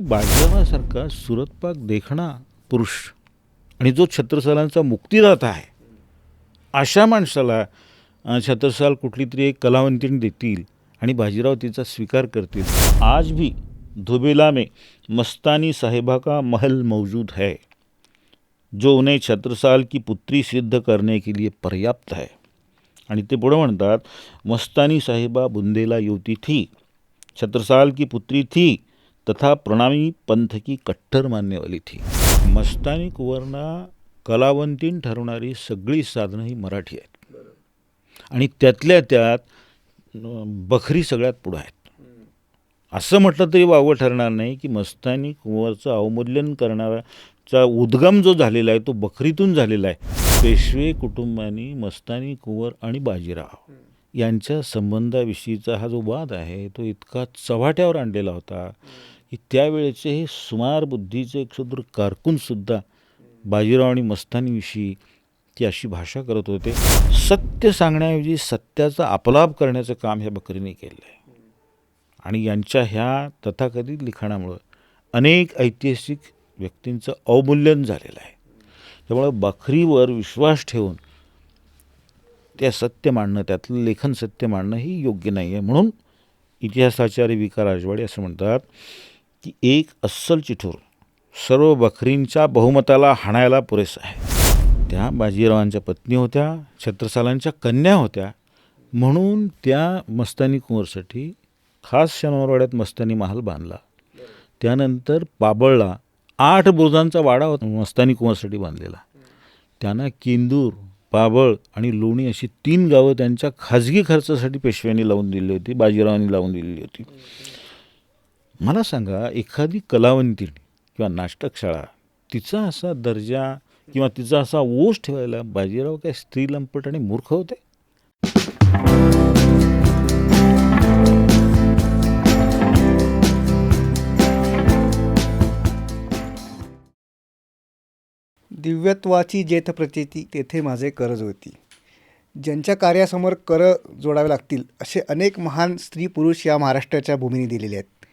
बाजीरावासारखा सुरतपाक देखणा पुरुष आणि जो छत्रसालांचा मुक्तिदाता आहे, अशा माणसाला छत्रसाल कुठली तरी एक कलावंतीण देतील आणि बाजीराव तिचा स्वीकार करतील. आज भी धुबेला में मस्तानी साहिबा का महल मौजूद है, जो उन्हें छत्रसाल की पुत्री सिद्ध करने के लिए पर्याप्त है. आणि ते पुढे म्हणतात, मस्तानी साहिबा बुंदेला युवती थी, छत्रसाल की पुत्री थी, तथा प्रणामी पंथ की कट्टर मानने वाली थी. मस्तानी कुंवरना कलावंतीण ठरवणारी सगळी साधनं ही मराठी आहेत आणि त्यातल्या त्यात बखरी सगळ्यात पुढं आहेत. असं म्हटलं तरी वावगं ठरणार नाही की मस्तानी कुंवरचं अवमूल्यन करणाराचा उद्गम जो झालेला आहे तो बखरीतून झालेला आहे. पेशवे कुटुंबानी मस्तानी कुंवर आणि बाजीराव यांच्या संबंधाविषयीचा हा जो वाद आहे तो इतका चव्हाट्यावर आणलेला होता की त्यावेळेचे हे सुमार बुद्धीचे एक क्षुद्र कारकूनसुद्धा बाजीराव आणि मस्तानीविषयी ती अशी भाषा करत होते. सत्य सांगण्याऐवजी सत्याचा अपलाप करण्याचं काम ह्या बकरीने केलं आहे आणि यांच्या ह्या तथाकथित लिखाणामुळं अनेक ऐतिहासिक व्यक्तींचं अवमूल्यन झालेलं आहे. त्यामुळं बखरीवर विश्वास ठेवून त्या सत्य मांडणं, त्यातलं लेखन सत्य मांडणं ही योग्य नाही आहे. म्हणून इतिहासाचार्य वि. का. राजवाडे असं म्हणतात की एक अस्सल चिठोर सर्व बखरींच्या बहुमताला हाणायला पुरेसा आहे. त्या बाजीरावांच्या पत्नी होत्या, छत्रसालांच्या कन्या होत्या, म्हणून त्या मस्तानी कुंवरसाठी खास शनिवारवाड्यात मस्तानी महाल बांधला. त्यानंतर पाबळला 8 बुरुजांचा वाडा होता मस्तानी कुंवरसाठी बांधलेला. त्यांना किंदूर, पाबळ आणि लोणी अशी 3 गावं त्यांच्या खाजगी खर्चासाठी पेशव्यांनी लावून दिली होती, बाजीरावांनी लावून दिलेली होती. मला सांगा, एखादी कलावंतीण किंवा नाटकशाळा तिचा असा दर्जा किंवा तिचा असा ओझ ठेवायला बाजीराव काय स्त्री लंपट आणि मूर्ख होते? दिव्यत्वाची जेथ प्रचिती तेथे माझे कर जुळती. ज्यांच्या कार्यासमोर कर जोडावे लागतील असे अनेक महान स्त्री पुरुष या महाराष्ट्राच्या भूमीने दिलेले आहेत.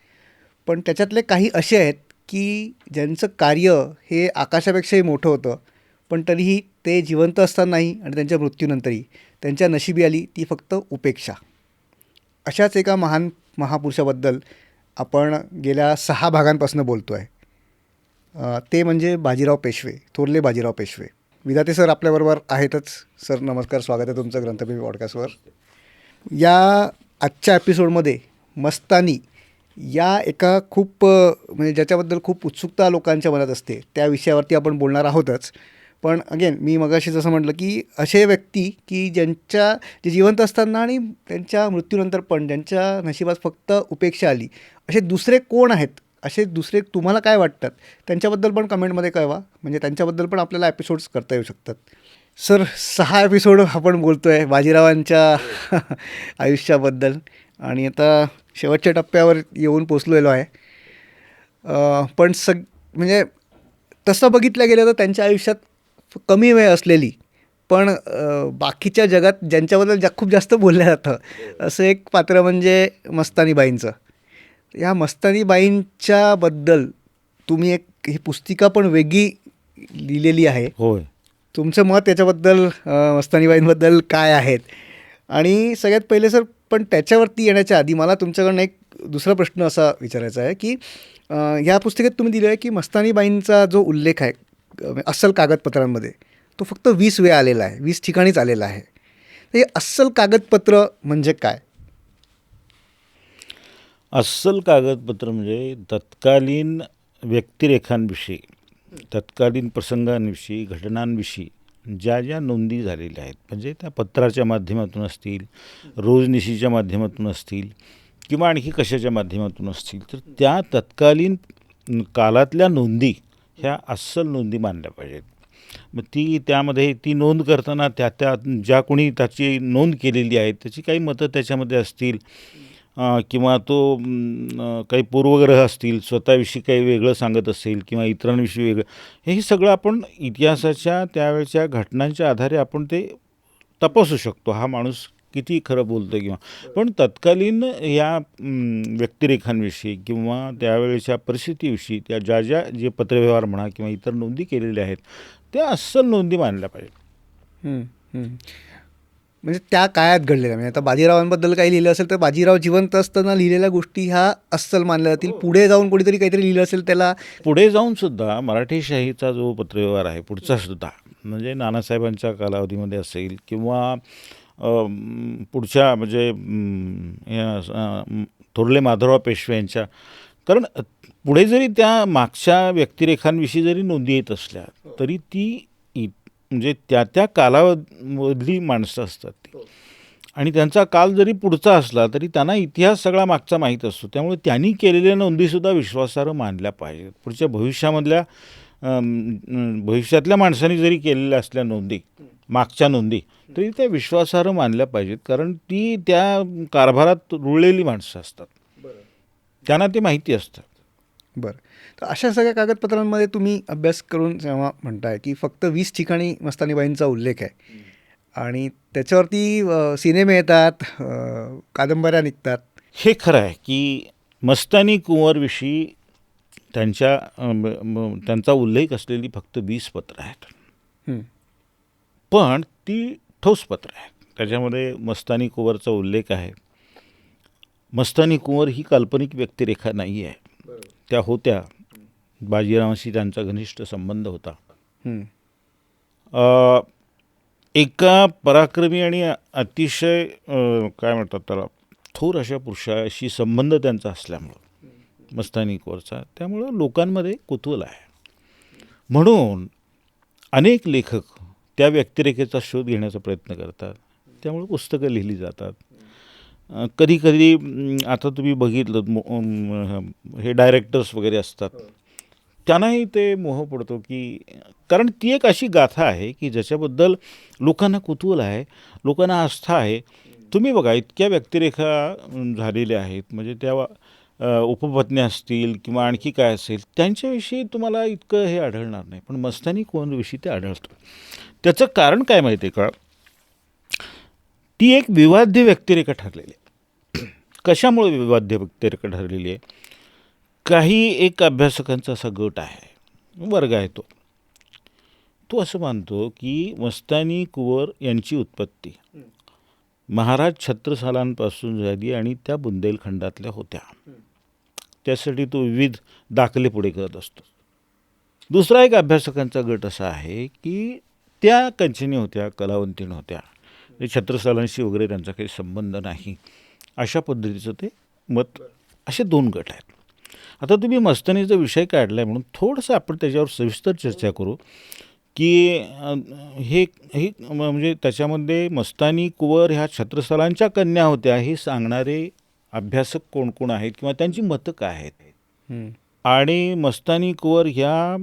पण त्याच्यातले काही असे आहेत की ज्यांचं कार्य हे आकाशापेक्षाही मोठं होतं, पण तरीही ते जिवंत असतानाही आणि त्यांच्या मृत्यूनंतरही त्यांच्या नशिबी आली ती फक्त उपेक्षा. अशाच एका महान महापुरुषाबद्दल आपण गेल्या 6 भागांपासून बोलतो आहे. ते म्हणजे बाजीराव पेशवे, थोरले बाजीराव पेशवे. विधाते सर आपल्याबरोबर आहेतच. सर नमस्कार, स्वागत आहे तुमचं ग्रंथप्रेमी पॉडकास्टवर. या आजच्या एपिसोडमध्ये मस्तानी या एका खूप म्हणजे ज्याच्याबद्दल खूप उत्सुकता लोकांच्या मनात असते त्या विषयावरती आपण बोलणार आहोतच. पण अगेन मी मगाशी जसं म्हटलं की असे व्यक्ती की जे जिवंत असताना आणि त्यांच्या मृत्यूनंतर पण ज्यांच्या नशिबात फक्त उपेक्षा आली, असे दुसरे कोण आहेत, असे दुसरे तुम्हाला काय वाटतात त्यांच्याबद्दल पण कमेंटमध्ये कळवा. म्हणजे त्यांच्याबद्दल पण आपल्याला एपिसोड्स करता येऊ शकतात. सर 6 एपिसोड आपण बोलतो आहे बाजीरावांच्या आयुष्याबद्दल आणि आता शेवटच्या टप्प्यावर येऊन पोचलेलो आहे. पण म्हणजे तसं बघितलं गेलं तर त्यांच्या आयुष्यात कमी वेळ असलेली पण बाकीच्या जगात ज्यांच्याबद्दल खूप जास्त बोललं जातं असं एक पात्र म्हणजे मस्तानीबाईंचं. ह्या मस्तानीबाईंच्याबद्दल तुम्ही एक ही पुस्तिका पण वेगळी लिहिलेली आहे. होय. तुमचं मत याच्याबद्दल मस्तानीबाईंबद्दल काय आहेत? आणि सगळ्यात पहिले सर, पण त्याच्यावरती येण्याच्या आधी मला तुमच्याकडनं एक दुसरा प्रश्न असा विचारायचा आहे की ह्या पुस्तिकेत तुम्ही दिलं आहे की मस्तानीबाईंचा जो उल्लेख आहे अस्सल कागदपत्रांमध्ये तो फक्त 20 वेळा आलेला आहे, 20 ठिकाणीच आलेला आहे. तर हे अस्सल कागदपत्र म्हणजे काय? अस्सल कागदपत्र म्हणजे तत्कालीन व्यक्तिरेखांविषयी, तत्कालीन प्रसंगांविषयी, घटनांविषयी ज्या नोंदी झालेल्या आहेत, म्हणजे त्या पत्राच्या माध्यमातून असतील, रोजनिशीच्या माध्यमातून असतील किंवा आणखी कशाच्या माध्यमातून असतील, तर त्या तत्कालीन कालातल्या नोंदी ह्या अस्सल नोंदी मानल्या पाहिजेत. मग त्यामध्ये ती नोंद करताना त्या ज्या कोणी त्याची नोंद केलेली आहे त्याची काही मतं त्याच्यामध्ये असतील किंवा तो काही पूर्वग्रह असतील, स्वतःविषयी काही वेगळं सांगत असेल किंवा इतरांविषयी वेगळं, हे सगळं आपण इतिहासाच्या त्यावेळच्या घटनांच्या आधारे आपण ते तपासू शकतो. हा माणूस किती खरं बोलतं किंवा पण तत्कालीन या व्यक्तिरेखांविषयी किंवा त्यावेळेच्या परिस्थितीविषयी त्या ज्या जे पत्रव्यवहार म्हणा किंवा इतर नोंदी केलेल्या आहेत त्या अस्सल नोंदी मानल्या पाहिजेत. हं, हं. म्हणजे त्या काळात घडलेल्या, म्हणजे आता बाजीरावांबद्दल काही लिहिलं असेल तर बाजीराव जिवंत असताना लिहिलेल्या गोष्टी ह्या अस्सल मानल्या जातील. पुढे जाऊन कोणीतरी काहीतरी लिहिलं असेल त्याला पुढे जाऊन सुद्धा मराठेशाहीचा जो पत्रव्यवहार आहे पुढचा सुद्धा म्हणजे नानासाहेबांच्या कालावधीमध्ये असेल किंवा पुढच्या म्हणजे थोरले माधवराव पेशवे यांच्या, कारण पुढे जरी त्या मागच्या व्यक्तिरेखांविषयी जरी नोंदी येत असल्या तरी ती म्हणजे त्या कालावधीतली माणसं असतात ती, आणि त्यांचा काल जरी पुढचा असला तरी त्यांना इतिहास सगळा मागचा माहीत असतो. त्यामुळे त्यांनी केलेल्या नोंदीसुद्धा विश्वासार्ह मानल्या पाहिजेत. पुढच्या भविष्यातल्या माणसांनी जरी केलेल्या असल्या नोंदी, मागच्या नोंदी, तरी त्या विश्वासार्ह मानल्या पाहिजेत, कारण ती त्या कारभारात रुळलेली माणसं असतात, त्यांना ते माहिती असतं. बरं. तर अशा सगळ्या कागदपत्रांमध्ये तुम्ही अभ्यास करून जेव्हा म्हणताय की फक्त 20 ठिकाणी मस्तानीबाईंचा उल्लेख आहे आणि त्याच्यावरती सिनेमे येतात, कादंबऱ्या निघतात. हे खरं आहे की मस्तानी कुंवरविषयी त्यांचा उल्लेख असलेली फक्त 20 पत्रं आहेत, हं, पण ती ठोस पत्रं आहेत. त्याच्यामध्ये मस्तानी कुंवरचा उल्लेख आहे. मस्तानी कुंवर ही काल्पनिक व्यक्तिरेखा नाही आहे. त्या होत्या, बाजीरावांशी त्यांचा घनिष्ठ संबंध होता. हं, एका पराक्रमी आणि अतिशय काय म्हणतात त्याला थोर अशा पुरुषाशी संबंध त्यांचा असल्यामुळं मस्तानी कुंवरचा, त्यामुळं लोकांमध्ये कुतूहल आहे. म्हणून अनेक लेखक त्या व्यक्तिरेखेचा शोध घेण्याचा प्रयत्न करतात, त्यामुळे पुस्तकं लिहिली जातात. कधी कधी आता तुम्ही बघितलं हे डायरेक्टर्स वगैरे असतात, त्यांनाही ते मोह पडतो की, कारण ती एक अशी गाथा आहे की ज्याच्याबद्दल लोकांना कुतूहल आहे, लोकांना आस्था आहे. तुम्ही बघा इतक्या व्यक्तिरेखा झालेल्या आहेत, म्हणजे त्या उपपत्न्या असतील किंवा आणखी काय असेल त्यांच्याविषयी तुम्हाला इतकं हे आढळणार नाही, पण मस्तानी कुंवरविषयी ते आढळतं. त्याचं कारण काय माहिती आहे का, ती एक विवाद्य व्यक्तिरेखा ठरलेली आहे. कशामुळे विवाद्य व्यक्तिरेखा ठरलेली आहे, काही एक अभ्यासकांचा असा गट आहे, वर्ग आहे, तो असं मानतो की मस्तानी कुंवर यांची उत्पत्ती महाराज छत्रसालांपासून झाली आणि त्या बुंदेलखंडातल्या होत्या. त्यासाठी तो विविध दाखले पुढे करत असतो. दुसरा एक अभ्यासकांचा गट असा आहे की त्या कंचनी होत्या, कलावंतीण होत्या, छत्रसालांशी वगैरे त्यांचा काही संबंध नाही, अशा पद्धतीचं ते मत. असे दोन गट आहेत. आता तुम्ही मस्तानीचा विषय काढला आहे म्हणून थोडंसं आपण त्याच्यावर सविस्तर चर्चा करू की हे हे म्हणजे त्याच्यामध्ये मस्तानी कुंवर ह्या छत्रसालांच्या कन्या होत्या हे सांगणारे अभ्यासक कोण कोण आहेत किंवा त्यांची मतं काय आहेत, हं, आणि मस्तानी कुंवर ह्या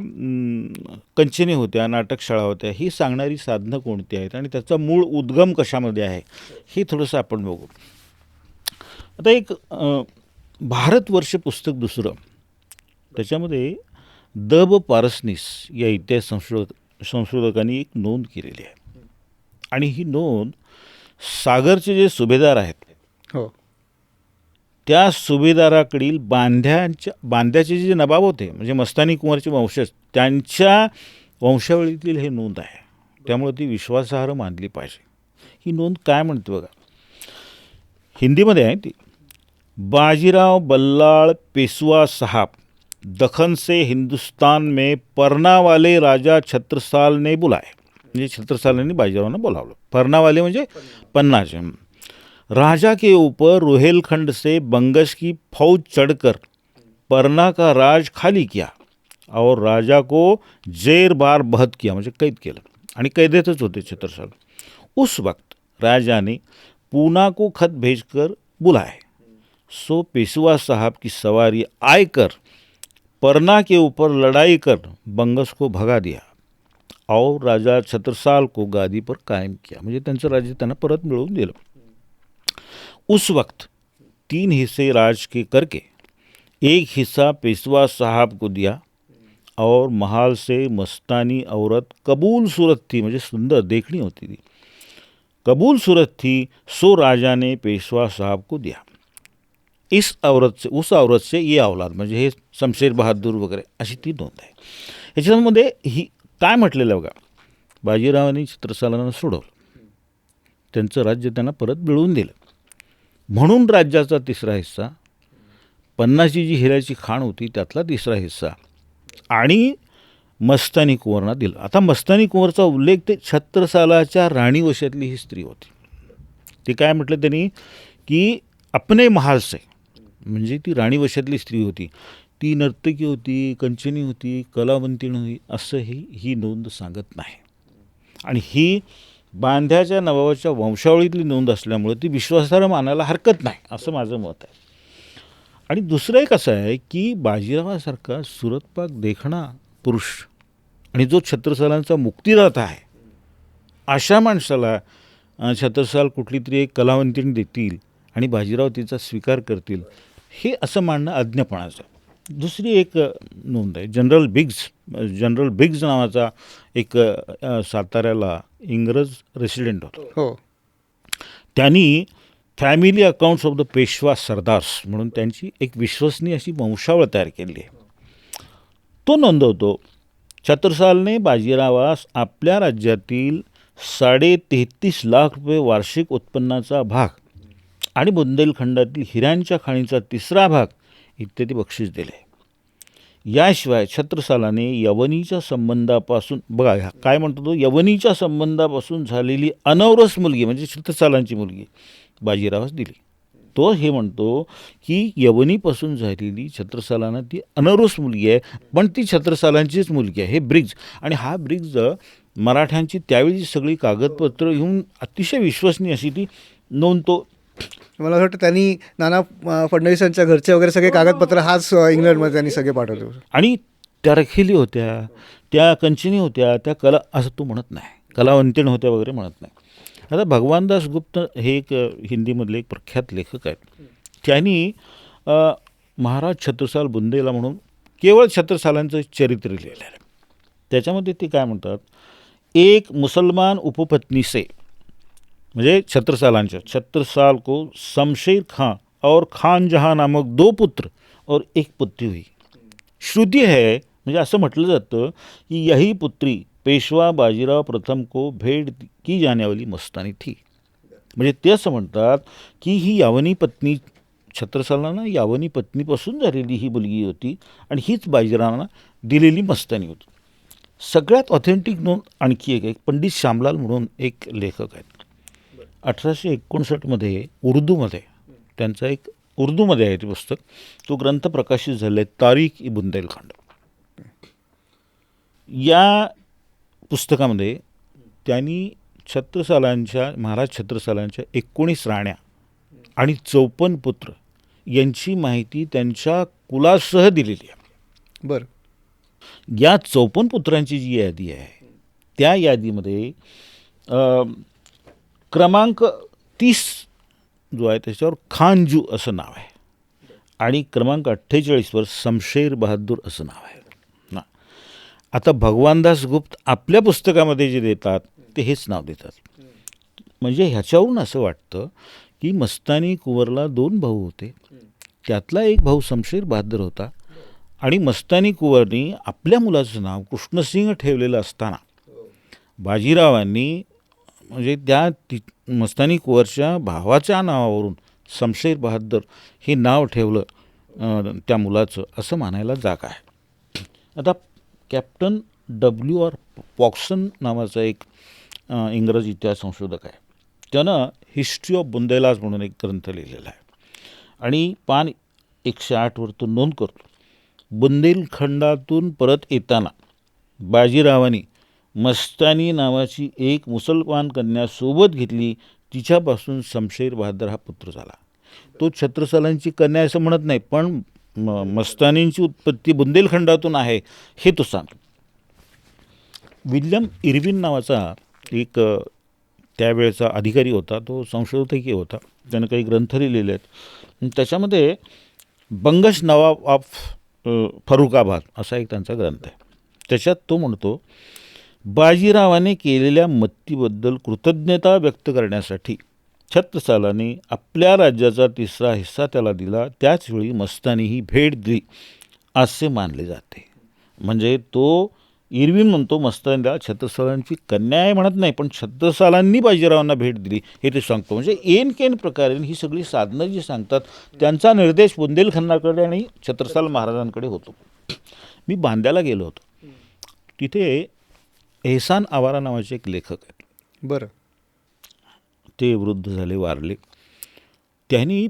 कंचनी होत्या, नाटकशाळा होत्या, ही सांगणारी साधनं कोणती आहेत आणि त्याचा मूळ उद्गम कशामध्ये आहे हे थोडंसं आपण बघू. आता एक भारतवर्ष पुस्तक दुसरं, त्याच्यामध्ये द ब पारसनीस या इतिहास संशोधकांनी एक नोंद केलेली आहे, आणि ही नोंद सागरचे जे सुभेदार आहेत हो, त्या सुभेदाराकडील बांद्याचे जे नवाब होते म्हणजे मस्तानी कुंवरचे वंशज, त्यांच्या वंशावळीतील हे नोंद आहे, त्यामुळे ती विश्वासार्ह मानली पाहिजे. ही नोंद काय म्हणते बघा, हिंदीमध्ये आहे ती. बाजीराव बल्लाळ पेशवा साहब दखन से हिंदुस्तान में परना वाले राजा छत्रसाल ने बुलाए, म्हणजे छत्रसालांनी बाजीरावांना बोलावलं. परना वाले म्हणजे पन्नाचे. राजा के ऊपर रोहेलखंड से बंगश की फौज चढ़कर परना का राज खाली किया और राजा को जेर बार बहद किया, म्हणजे कैद केलं, आणि कैदेतच होते छत्रसाल. उस वक्त राजा ने पूना को खत भेजकर बुलाए, सो पेशवा साहब की सवारी आयकर परना के ऊपर लड़ाई कर बंगस को भगा दिया और राजा छत्रसाल को गादी पर कायम किया, म्हणजे त्यांचं राज्य त्यांना परत मिळवून दिलं. उस वक्त 3 हिस्से राज के करके एक हिस्सा पेशवा साहब को दिया और महाल से मस्तानी औरत कबूल सूरत थी, म्हणजे सुंदर देखणी होती ती, कबूल सूरत थी सो राजा ने पेशवा साहब को दिया. उस औरत से ये औलाद, म्हणजे हे शमशेर बहादूर वगैरे अशी ती नोंद आहे. ह्याच्यामध्ये ही काय म्हटलेलं बघा, बाजीरावांनी छत्रसालांना सोडवलं, त्यांचं राज्य त्यांना परत मिळवून दिलं, म्हणून राज्याचा तिसरा हिस्सा, 50ची जी हिऱ्याची खाण होती त्यातला तिसरा हिस्सा आणि मस्तानी कुंवरना दिला. आता मस्तानी कुंवरचा उल्लेख ते छत्रसालाच्या राणी वशातली ही स्त्री होती. ते काय म्हटलं त्यांनी की अपने महाल से, म्हणजे ती राणी वशातली स्त्री होती, ती नर्तकी होती, कंचनी होती, कलावंतीण होती असंही ही नोंद सांगत नाही. आणि ही बांध्याच्या नवाबाच्या वंशावळीतली नोंद असल्यामुळे ती विश्वासार्ह मानायला हरकत नाही असं माझं मत आहे. आणि दुसरं एक असं आहे की बाजीरावासारखा सुरतपाक देखणा पुरुष आणि जो छत्रसालांचा मुक्तिदाता आहे, अशा माणसाला छत्रसाल कुठली तरी एक कलावंतीण देतील आणि बाजीराव तिचा स्वीकार करतील, हे असं मानणं अज्ञपणाचं आहे. दुसरी एक नोंद आहे, जनरल बिग्ज नावाचा एक साताऱ्याला इंग्रज रेसिडेंट होता. हो. त्यांनी family accounts of the Peshwa sardars म्हणून त्यांची एक विश्वसनीय अशी वंशावळ तयार केली आहे. तो नोंदवतो, छत्रसालने बाजीरावास आपल्या राज्यातील 33.5 लाख रुपये वार्षिक उत्पन्नाचा भाग आणि बुंदेलखंडातील हिऱ्यांच्या खाणीचा तिसरा भाग इत्यादी बक्षीस दिले. याशिवाय छत्रसालाने यवनीच्या संबंधापासून, बघा काय म्हणतो तो, यवनीच्या संबंधापासून झालेली अनौरस मुलगी म्हणजे छत्रसालांची मुलगी बाजीरावास दिली. तो हे म्हणतो की यवनीपासून झालेली छत्रसालांना ती अनौरस मुलगी आहे, पण ती छत्रसालांचीच मुलगी आहे. हे ब्रिग्ज, आणि हा ब्रिग्ज मराठ्यांची त्यावेळी सगळी कागदपत्र घेऊन अतिशय विश्वसनीय अशी ती नोंदतो. मला असं वाटतं त्यांनी नाना फडणवीसांच्या घरचे वगैरे सगळे कागदपत्र हाच इंग्लंडमध्ये त्यांनी सगळे पाठवले. आणि त्या रखेली होत्या, त्या कंचनी होत्या, त्या कला, असं तो म्हणत नाही, कलावंतीण होत्या वगैरे म्हणत नाही. आता भगवानदास गुप्त हे एक हिंदीमधले एक प्रख्यात लेखक आहेत. त्यांनी महाराज छत्रसाल बुंदेला म्हणून केवळ छत्रसालांचं चरित्र लिहिलेलं आहे. त्याच्यामध्ये ते काय म्हणतात, एक मुसलमान उपपत्नी से, म्हणजे छत्रसाल को शमशेर खां और खान जहां नामक 2 पुत्र और 1 पुत्री हुई. श्रुती है, म्हणजे असं म्हटलं जातं की यही पुत्री पेशवा बाजीराव प्रथम को भेट की जाने वाली मस्तानी थी. म्हणजे ते असं म्हणतात की ही यावनी पत्नी, छत्रसालांना यावनी पत्नीपासून झालेली ही मुलगी होती आणि हीच बाजीरावांना दिलेली मस्तानी होती. सगळ्यात ऑथेंटिक नोंद आणखी एक पंडित श्यामलाल म्हणून एक लेखक आहेत. 1859 उर्दूमध्ये त्यांचा एक उर्दूमध्ये आहे ते पुस्तक, तो ग्रंथ प्रकाशित झाला आहे, तारीख-ई बुंदेलखंड. या पुस्तकामध्ये त्यांनी महाराज छत्रसालांच्या 19 राण्या आणि 54 पुत्र यांची माहिती त्यांच्या कुलासह दिलेली आहे. बरं. या 54 पुत्रांची जी यादी आहे त्या यादीमध्ये क्रमांक 30 जो आहे त्याच्यावर खानजू असं नाव आहे आणि क्रमांक 48वर शमशेर बहादूर असं नाव आहे ना. आता भगवानदास गुप्त आपल्या पुस्तकामध्ये जे देतात ते हेच नाव देतात. म्हणजे ह्याच्यावरून असं वाटतं की मस्तानी कुंवरला 2 भाऊ होते, त्यातला एक भाऊ शमशेर बहादूर होता आणि मस्तानी कुंवरनी आपल्या मुलाचं नाव कृष्णसिंग ठेवलेलं असताना बाजीरावांनी म्हणजे त्या मस्तानी कुंवरच्या भावाच्या नावावरून शमशेर बहादूर हे नाव ठेवलं त्या मुलाचं, असं मानायला जागा आहे. आता कॅप्टन W.R. पॉक्सन नावाचा एक इंग्रजी इतिहास संशोधक आहे. त्यानं हिस्ट्री ऑफ बुंदेलाज म्हणून एक ग्रंथ लिहिलेला आहे आणि पान 108वर तो नोंद करतो, बुंदेलखंडातून परत येताना बाजीरावांनी मस्तानी नावाची एक मुसलमान कन्या सोबत घेतली, तिच्यापासून शमशेर बहादूर हा पुत्र झाला. तो छत्रसालांची कन्या असं म्हणत नाही, पण मस्तानींची उत्पत्ती बुंदेलखंडातून आहे हे तो सांगतो. विल्यम इर्विन नावाचा एक त्यावेळेचा अधिकारी होता, तो संशोधकही होता, त्यानं काही ग्रंथ लिहिलेले आहेत. त्याच्यामध्ये बंगश नवाब ऑफ फरुखाबाद असा एक त्यांचा ग्रंथ आहे. त्याच्यात तो म्हणतो बाजीरावाने केलेल्या मत्तीबद्दल कृतज्ञता व्यक्त करण्यासाठी छत्रसालाने आपल्या राज्याचा 3रा हिस्सा त्याला दिला. त्याचवेळी मस्तानी भेट दिली असे मानले जाते. म्हणजे तो इरविन म्हणतो मस्तानीला छत्रसालांची कन्या आहे म्हणत नाही, पण छत्रसालांनी बाजीरावांना भेट दिली हे ते सांगतो. म्हणजे ऐन केन प्रकारे ही सगळी साधनं जी सांगतात त्यांचा निर्देश बुंदेलखंडाकडे आणि छत्रसाल महाराजांकडे होतो. मी बांद्याला गेलो होतो. तिथे एहसान आवारा नावाचे एक लेखक आहेत. बरं. ते वृद्ध झाले, वारले. त्यांनी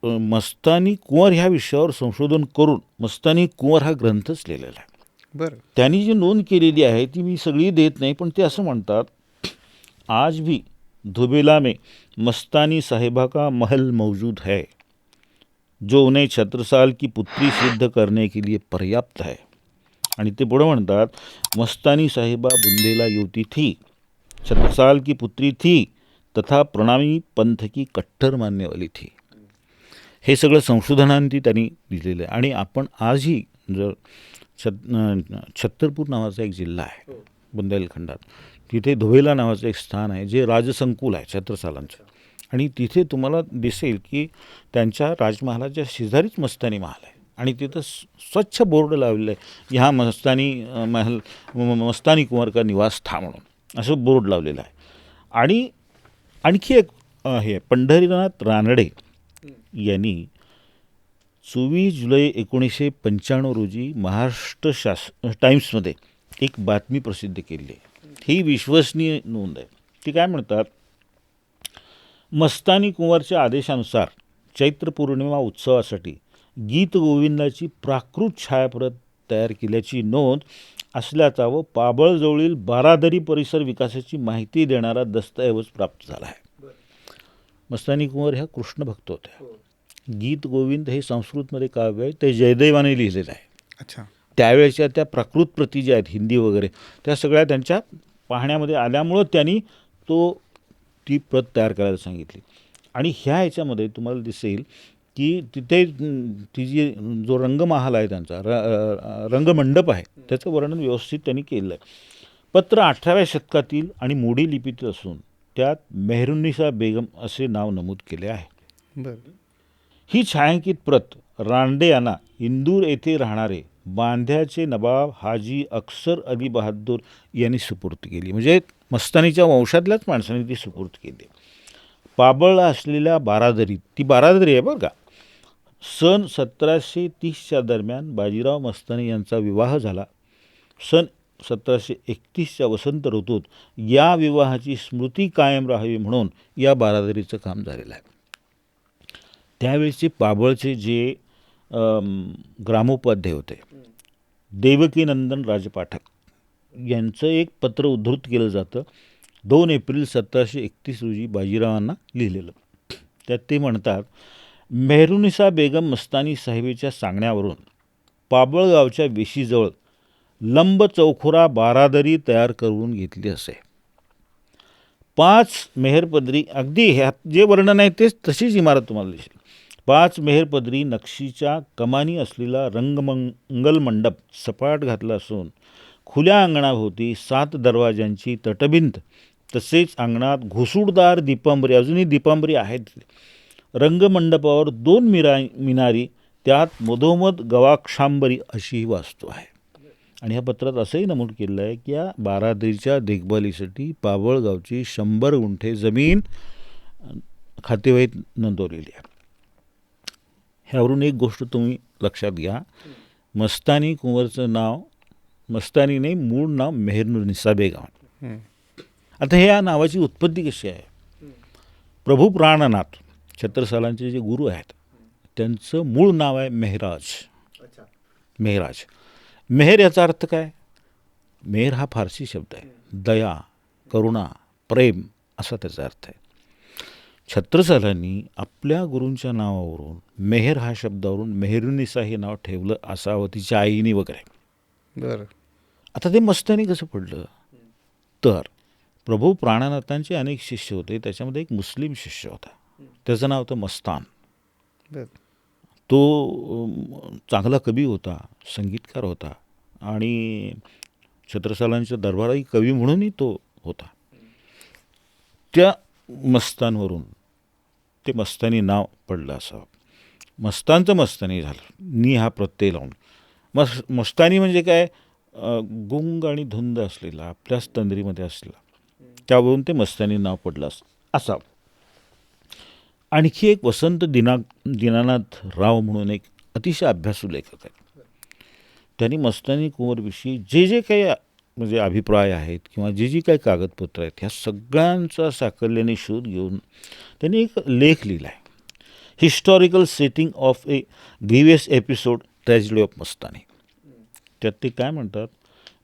मस्तानी कुंवर ह्या विषयावर संशोधन करून मस्तानी कुंवर हा ग्रंथच लिहिलेला आहे. बरं. त्यांनी जी नोंद केलेली आहे ती मी सगळी देत नाही, पण ते असं म्हणतात, आज भी धुबेला में मस्तानी साहिबा का महल मौजूद है जो उन्हें छत्रसाल की पुत्री सिद्ध करने के लिए पर्याप्त है. आणि ते पुढे म्हणतात, मस्तानी साहिबा बुंदेला युवती थी, छत्रसाल की पुत्री थी तथा प्रणामी पंथ की कट्टर मानने वाली थी. हे सगळं संशोधनांती त्यांनी दिलेलं आहे. आणि आपण आजही जर छत्तरपूर नावाचा एक जिल्हा आहे बुंदेलखंडात, तिथे धुबेला नावाचं एक स्थान आहे जे राजसंकुल आहे छत्रसालांचं. आणि तिथे तुम्हाला दिसेल की त्यांच्या राजमहालाच्या शेजारीच मस्तानी महाल आहे आणि तिथं स्वच्छ बोर्ड लावलेलं आहे, ह्या मस्तानी महल मस्तानी कुंवर का निवासस्थान म्हणून असं बोर्ड लावलेलं आहे. आणि आणखी एक हे पंढरीनाथ रानडे यांनी 24 जुलै 1995 रोजी महाराष्ट्र टाइम्समध्ये एक बातमी प्रसिद्ध केली आहे. ही विश्वसनीय नोंद आहे. ती काय म्हणतात, मस्तानी कुंवरच्या आदेशानुसार चैत्र पौर्णिमा उत्सवासाठी गीत गोविंदाची प्राकृत छायाप्रत तयार केल्याची नोंद असल्याचा व पाबळजवळील बारादरी परिसर विकासाची माहिती देणारा दस्तऐवज प्राप्त झाला आहे. मस्तानी कुंवर ह्या कृष्ण भक्त होत्या. गीत गोविंद हे संस्कृतमध्ये काव्य आहे, ते जयदेवाने लिहिलेलं आहे. अच्छा. त्यावेळेच्या त्या प्राकृत प्रती ज्या आहेत हिंदी वगैरे त्या सगळ्या त्यांच्या पाहण्यामध्ये आल्यामुळं त्यांनी ती प्रत तयार करायला सांगितली. आणि ह्याच्यामध्ये तुम्हाला दिसेल की तिथे ती जी जो रंगमहाल आहे त्यांचा रंगमंडप आहे त्याचं वर्णन व्यवस्थित त्यांनी केलं आहे. पत्र 18व्या शतकातील आणि मोडी लिपीतील असून त्यात मेहरुन्निसा बेगम असे नाव नमूद केले आहे. बरं. ही छायांकित प्रत रानडे यांना इंदूर येथे राहणारे बांध्याचे नवाब हाजी अक्सर अली बहादूर यांनी सुपूर्द केली. म्हणजे मस्तानीच्या वंशातल्याच माणसांनी ती सुपूर्द केली. पाबळला असलेल्या बारादरी, ती बारादरी आहे बरं का, सन 1730च्या दरम्यान बाजीराव मस्तानी यांचा विवाह झाला. सन 1731च्या वसंत ऋतूत या विवाहाची स्मृती कायम राहावी म्हणून या बारादरीचं काम झालेलं आहे. त्यावेळेचे पाबळचे जे ग्रामोपाध्याय होते देवकीनंदन राजपाठक यांचं एक पत्र उद्धृत केलं जातं 2 एप्रिल 1731 रोजी बाजीरावांना लिहिलेलं. त्यात ते म्हणतात, मेहरुनिसा बेगम मस्तानी साहेबीच्या सांगण्यावरून पाबळगावच्या वेशीजवळ लंब चौखुरा बारादरी तयार करून घेतली असे. 5 मेहरपदरी, अगदी ह्यात जे वर्णन आहे तेच तशीच इमारत तुम्हाला दिसेल. 5 मेहरपदरी नक्षीच्या कमानी असलेला रंगमंगल मंडप सपाट घातला असून खुल्या अंगणाभोवती 7 दरवाजांची तटभिंत, तसेच अंगणात घुसूडदार दीपांबरी, अजूनही दीपांबरी आहेत. रंगमंडपावर 2 मिनारी, त्यात मधोमध गवाक्षांबरी अशी ही वास्तू आहे. आणि ह्या पत्रात असंही नमूद केलं आहे की या बारादरीच्या देखभालीसाठी पाबळगावची 100 गुंठे जमीन खातेवहीत नोंदवलेली आहे. ह्यावरून एक गोष्ट तुम्ही लक्षात घ्या, मस्तानी कुंवरचं नाव मस्तानी नाही, मूळ नाव मेहरुन्निसा बेगम. आता ह्या नावाची उत्पत्ती कशी आहे, प्रभू प्राणनाथ छत्रसालांचे जे गुरु आहेत त्यांचं मूळ नाव आहे मेहराज. मेहराज, मेहर याचा अर्थ काय, मेहर हा फारसी शब्द आहे, दया, करुणा, प्रेम असा त्याचा अर्थ आहे. छत्रसालांनी आपल्या गुरूंच्या नावावरून मेहर हा शब्दावरून मेहरुन्निसा हे नाव ठेवलं असावं, तिच्या आईने वगैरे. बरं. आता ते मस्तानी कसं पडलं, तर प्रभू प्राणनाथांचे अनेक शिष्य होते, त्याच्यामध्ये एक मुस्लिम शिष्य होता, त्याचं नाव होतं मस्तान. बरं. तो चांगला कवी होता, संगीतकार होता आणि छत्रसालांच्या दरबाराही कवी म्हणूनही तो होता. त्या मस्तांवरून ते मस्तानी नाव पडलं असावं. मस्तांचं मस्तानी झालं, नी हा प्रत्यय लावून. मस्तानी म्हणजे काय, गुंग आणि धुंद असलेला, आपल्याच तंद्रीमध्ये असलेला, त्यावरून ते मस्तानी नाव पडलं असावं. आणखी एक वसंत दीनानाथ राव म्हणून एक अतिशय अभ्यासू लेखक आहेत. त्यांनी मस्तानी कुंवरविषयी जे काही म्हणजे अभिप्राय आहेत किंवा जी काही कागदपत्र आहेत, ह्या सगळ्यांचा साकल्याने शोध घेऊन त्यांनी एक लेख लिहिला आहे, historical setting of a grievous episode tragedy of Mastani. त्यात ते काय म्हणतात,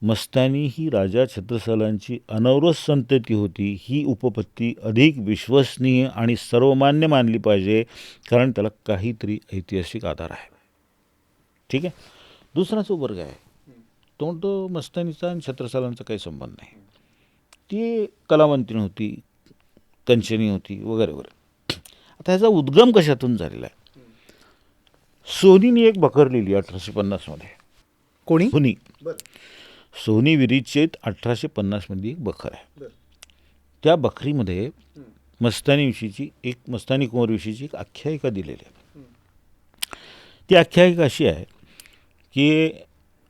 मस्तानी ही राजा छत्रसालांची अनवरत संतती होती. ही उपपत्ती अधिक विश्वसनीय आणि सर्वमान्य मानली पाहिजे, कारण त्याला काहीतरी ऐतिहासिक आधार आहे. ठीक आहे. दुसरा जो वर्ग आहे तो म्हणतो मस्तानीचा आणि छत्रसालांचा काही संबंध नाही, ती कलावंतीण होती, कंचनी होती वगैरे वगैरे. आता ह्याचा उद्गम कशातून झालेला आहे? सोनीने एक बखर लिहिली 1850 कोणी? हुनी. सोनी विरिचित 1850 एक बखर आहे. त्या बखरीमध्ये मस्तानी कुंवरविषयीची एक आख्यायिका दिलेली आहे. ती आख्यायिका अशी आहे की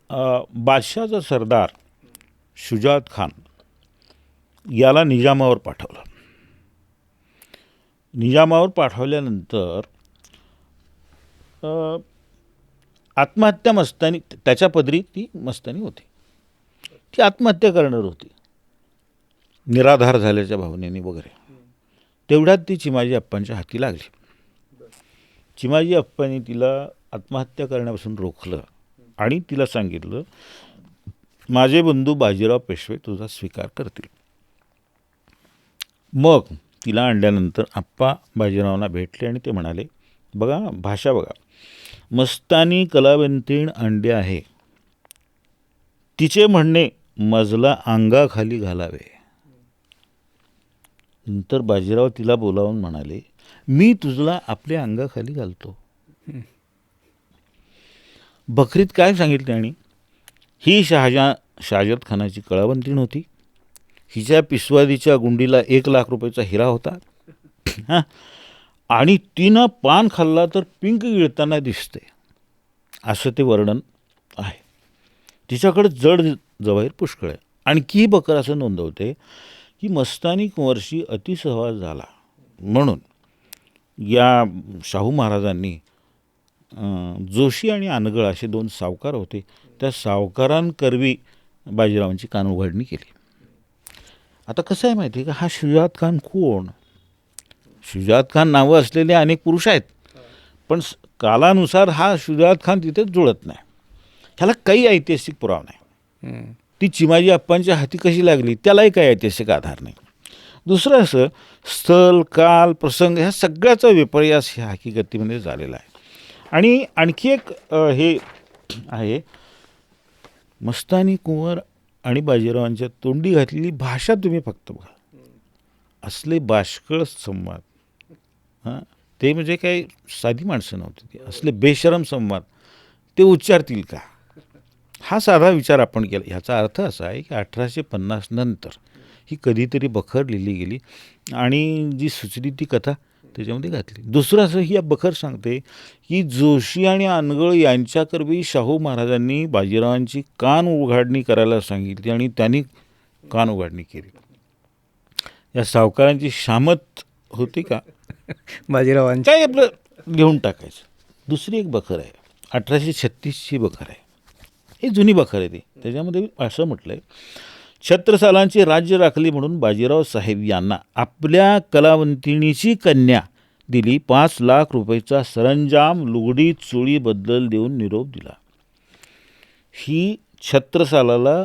बादशाहचा सरदार शुजात खान याला निजामावर पाठवलं. निजामावर पाठवल्यानंतर आत्महत्या मस्तानी, त्याच्या पदरी ती मस्तानी होती, ती आत्महत्या करणार होती निराधार झाल्याच्या भावनेने वगैरे. तेवढ्यात ती चिमाजी अप्पांच्या हाती लागली. चिमाजी अप्पांनी तिला आत्महत्या करण्यापासून रोखलं आणि तिला सांगितलं, माझे बंधू बाजीराव पेशवे तुझा स्वीकार करतील. मग तिला आणल्यानंतर आप्पा बाजीरावांना भेटले आणि ते म्हणाले, बघा भाषा बघा, मस्तानी कलावंतीण अंडे आहे, तिचे म्हणणे मजला अंगाखाली घालावे. नंतर बाजीराव तिला बोलावून म्हणाले, मी तुझला आपल्या अंगाखाली घालतो. बकरीत काय सांगितले? आणि ही शाहजत खानाची कलावंतीण होती, हिच्या पिसवादीच्या गुंडीला 1,00,000 रुपयाचा हिरा होता, हां, आणि तिनं पान खाल्ला तर पिंक गिळताना दिसते, असं ते वर्णन आहे. तिच्याकडे जड जवाहीर पुष्कळ आहे. आणखी बकर असं नोंदवते की मस्तानी कुंवरशी अतिसहवास झाला म्हणून या शाहू महाराजांनी जोशी आणि अनगळ असे 2 सावकार होते, त्या सावकारांकरवी बाजीरावांची कानउघाडणी केली. आता कसं आहे माहिती आहे का, हा शुजात खान कोण? शुजात खान नावं असलेले अनेक पुरुष आहेत, पण कालानुसार हा शुजात खान तिथे जुळत नाही. ह्याला काही ऐतिहासिक पुरावा नाही. ती चिमाजी अप्पांच्या हाती कशी लागली त्यालाही काही ऐतिहासिक आधार नाही. दुसरं असं स्थल, काल, प्रसंग ह्या सगळ्याचा विपर्यास ह्या हकीकतीमध्ये झालेला आहे. आणि आणखी एक हे आहे, मस्तानी कुंवर आणि बाजीरावांच्या तोंडी घातलेली भाषा तुम्ही फक्त बघा, असले बाष्कळ संवाद, हां, ते म्हणजे काही साधी माणसं नव्हती ती, असले बेशरम संवाद ते उच्चारतील का? हा साधा विचार आपण केला. ह्याचा अर्थ असा आहे की 1850 नंतर ही कधीतरी बखर लिहिली गेली आणि जी सुचली ती कथा त्याच्यामध्ये घातली. दुसरं असं ही बखर सांगते की जोशी आणि अनगळ यांच्याकरवी शाहू महाराजांनी बाजीरावांची कान उघाडणी करायला सांगितली आणि त्यांनी कान उघाडणी केली. या सावकारांची शामत होती का? बाजीरावांची काय आपलं घेऊन टाकायचं. दुसरी एक बखर आहे, 1836ची बखर आहे. ही जुनी बखर आहे ती. त्याच्यामध्ये असं म्हटलं आहे, छत्रसालांची राज्य राखली म्हणून बाजीराव साहेब यांना आपल्या कलावंतिणीची कन्या दिली, 5,00,000 रुपयाचा सरंजाम लुगडी चोळीबद्दल देऊन निरोप दिला. ही छत्रसालाला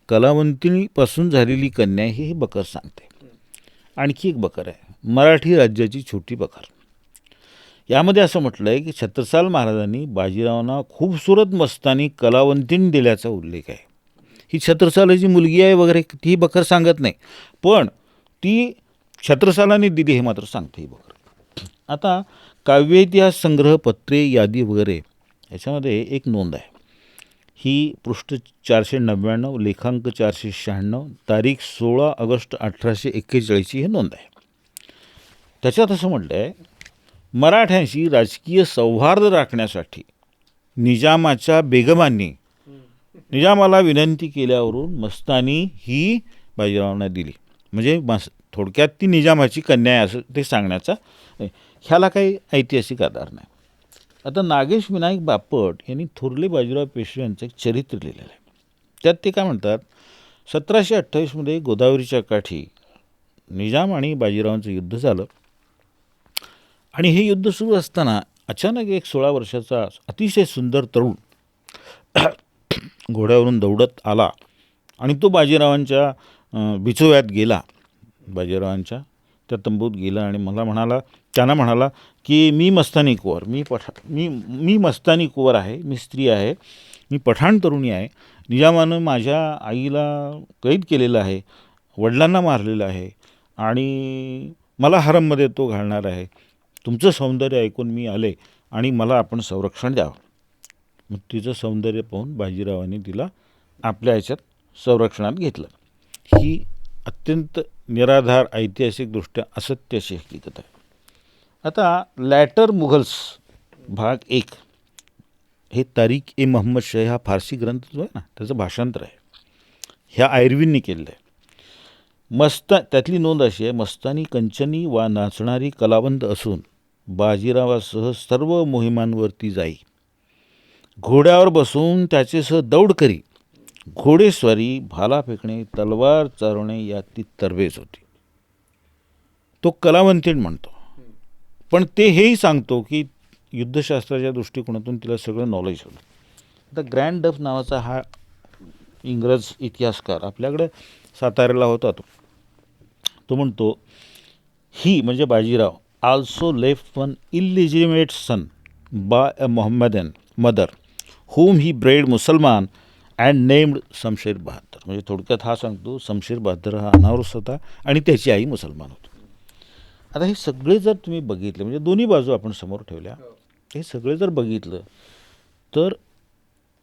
कलावंतिणीपासून झालेली कन्या ही बखर सांगते. आणखी एक बखर आहे, मराठी राज्याची छोटी बखर. यामध्ये असं म्हटलं आहे की छत्रसाल महाराजांनी बाजीरावांना खूबसूरत मस्तानी कलावंतीण दिल्याचा उल्लेख आहे. ही छत्रसालाची मुलगी आहे वगैरे ती बखर सांगत नाही, पण ती छत्रसालांनी दिली हे मात्र सांगते ही बखर. आता काव्य इतिहास संग्रह, पत्रे, यादी वगैरे याच्यामध्ये एक नोंद आहे ही पृष्ठ 499, लेखांक 496, तारीख 16 ऑगस्ट 1841 ही नोंद आहे. त्याच्यात असं म्हटलं आहे, मराठ्यांशी राजकीय सौहार्द राखण्यासाठी निजामाच्या बेगमांनी निजामाला विनंती केल्यावरून मस्तानी ही बाजीरावांना दिली. म्हणजे थोडक्यात ती निजामाची कन्या आहे असं ते सांगण्याचा ह्याला काही ऐतिहासिक आधार नाही. आता नागेश विनायक बापट यांनी थोरले बाजीराव पेशवे यांचं एक चरित्र लिहिलेलं आहे. त्यात ते काय म्हणतात, 1728 गोदावरीच्या काठी निजाम आणि बाजीरावांचं युद्ध झालं आणि हे युद्ध सुरू असताना अचानक एक 16 वर्षाचा अतिशय सुंदर तरुण घोड्यावरून दौडत आला आणि तो बाजीरावांच्या बिचोव्यात गेला, बाजीरावांच्या त्या तंबूत गेला आणि त्यांना म्हणाला की मी मस्तानी कुंवर, मी मस्तानी कुंवर आहे, मी स्त्री आहे, मी पठाण तरुणी आहे, निजामानं माझ्या आईला कैद केलेलं आहे, वडिलांना मारलेलं आहे आणि मला हरममध्ये तो घालणार आहे. तुमचं सौंदर्य ऐकून मी आले आणि मला आपण संरक्षण द्यावं. मग तिचं सौंदर्य पाहून बाजीरावांनी तिला आपल्या ह्याच्यात संरक्षणात घेतलं. ही अत्यंत निराधार ऐतिहासिकदृष्ट्या असत्य अशी हकीकत आहे. आता लॅटर मुघल्स भाग 1 हे तारीख ए मोहम्मद शाह हा फारसी ग्रंथ जो आहे ना त्याचं भाषांतर आहे. ह्या आयर्विनने केलेलं आहे. त्यातली नोंद अशी आहे, मस्तानी कंचनी वा नाचणारी कलावंत असून बाजीरावासह सर्व मोहिमांवरती जाई, घोड्यावर बसून त्याचेसह दौड करी, घोडेस्वारी, भाला फेकणे, तलवार चालवणे यात ती तरबेज होती. तो कलावंतीण म्हणतो, पण ते हेही सांगतो की युद्धशास्त्राच्या दृष्टिकोनातून तिला सगळं नॉलेज होतं. आता ग्रँड डफ नावाचा हा इंग्रज इतिहासकार आपल्याकडे साताऱ्याला होता. तो म्हणतो, ही म्हणजे Bajirao also left one illegitimate son by a Mohammedan mother whom he bred Musalman and named शमशेर बहादर. म्हणजे थोडक्यात हा सांगतो, शमशेर बहादर हा अनावृत होता आणि त्याची आई मुसलमान होती. आता हे सगळे जर तुम्ही बघितले, म्हणजे दोन्ही बाजू आपण समोर ठेवल्या, हे सगळे जर बघितलं तर